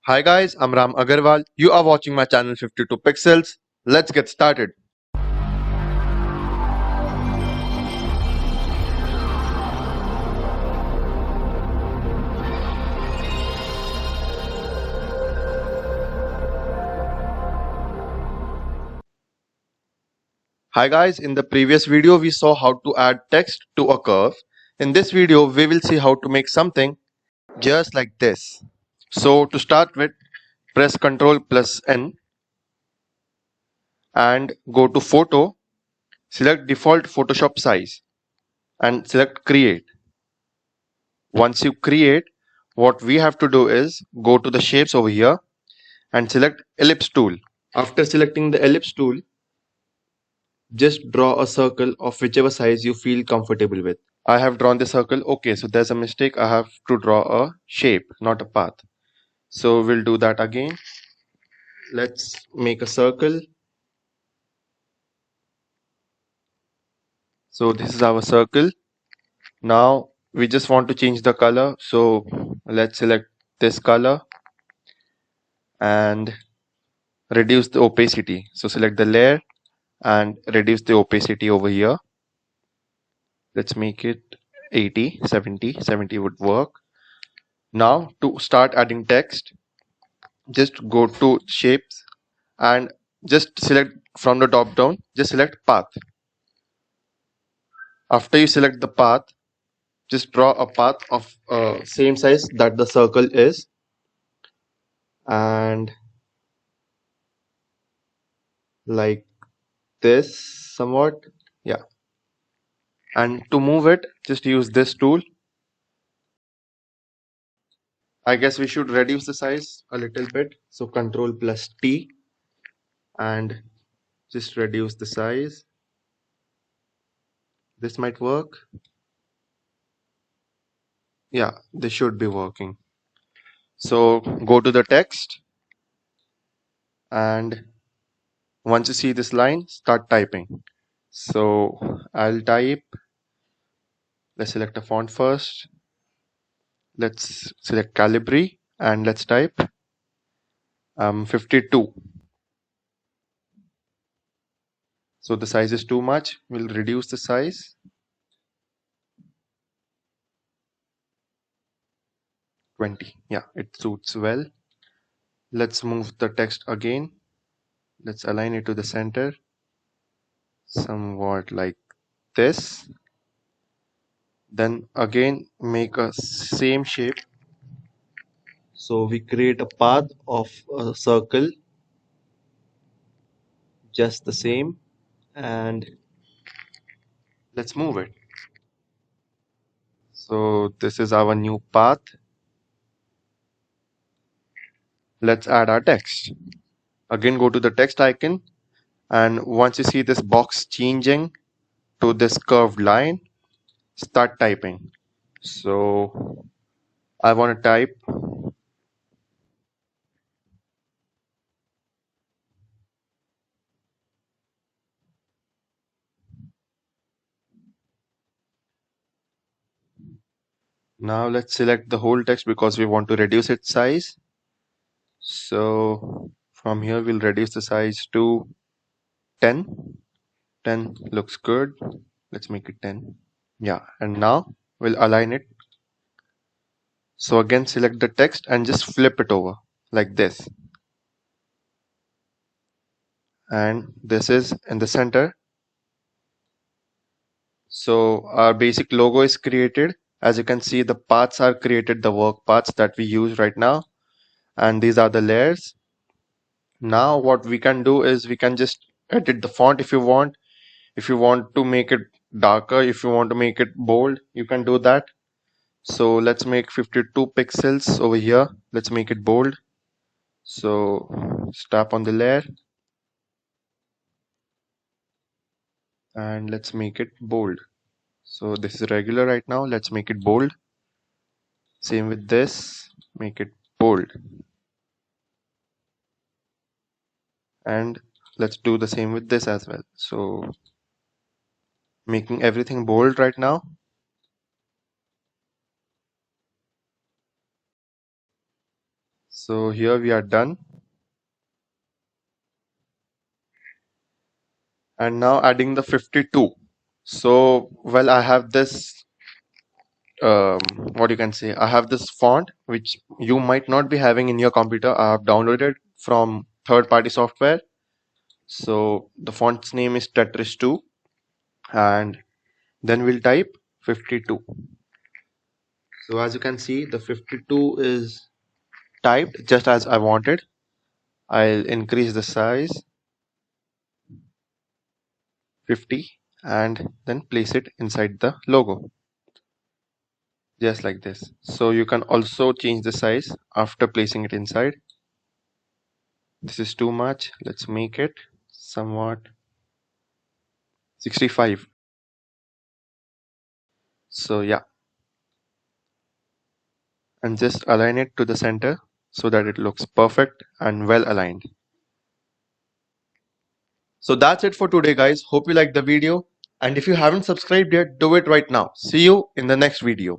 Hi guys, I'm Ram Agarwal. You are watching my channel 52 Pixels. Let's get started. Hi guys, in the previous video we saw how to add text to a curve. In this video we will see how to make something just like this. So to start with, press Ctrl plus N and go to Photo, select default Photoshop size and select Create. Once you create, what we have to do is go to the shapes over here and select Ellipse tool. After selecting the Ellipse tool, just draw a circle of whichever size you feel comfortable with. I have drawn the circle. Okay, so there's a mistake. I have to draw a shape, not a path. So we'll do that again. Let's make a circle. So this is our circle. Now we just want to change the color. So let's select this color and reduce the opacity. So select the layer and reduce the opacity over here. Let's make it 80, 70. 70 would work. Now to start adding text, just go to shapes and just select from the drop down, just select path. After you select the path, just draw a path of same size that the circle is, and like this somewhat, yeah. And to move it, just use this tool. I guess we should reduce the size a little bit, so Ctrl plus T and just reduce the size. This might work. Yeah, this should be working. So go to the text, and once you see this line, start typing. So I'll type, let's select a font first. Let's select Calibri and let's type 52. So the size is too much. We'll reduce the size. 20. Yeah, it suits well. Let's move the text again. Let's align it to the center, somewhat like this. Then again make a same shape. So we create a path of a circle, just the same, and let's move it. So this is our new path. Let's add our text. Again, go to the text icon, and once you see this box changing to this curved line, start typing. So I want to type now. Let's select the whole text because we want to reduce its size. So from here we'll reduce the size to 10. 10 looks good. Let's make it 10. Yeah, and now we'll align it. So again select the text and just flip it over like this. And this is in the center. So our basic logo is created. As you can see, the paths are created, the work paths that we use right now. And these are the layers. Now what we can do is we can just edit the font if you want. If you want to make it darker, if you want to make it bold, you can do that. So let's make 52 pixels over here. Let's make it bold. So just tap on the layer and let's make it bold. So this is regular right now. Let's make it bold. Same with this, make it bold. And let's do the same with this as well. So making everything bold right now. So here we are done. And now adding the 52. So, well, I have this, what you can say, I have this font which you might not be having in your computer. I have downloaded from third-party software. So the font's name is Tetris 2, and then we'll type 52. So as you can see, the 52 is typed just as I wanted. I'll increase the size 50 and then place it inside the logo, just like this. So you can also change the size after placing it inside. This is too much. Let's make it somewhat 65. So yeah, and just align it to the center so that it looks perfect and well aligned. So that's it for today, guys. Hope you liked the video. And if you haven't subscribed yet, do it right now. See you in the next video.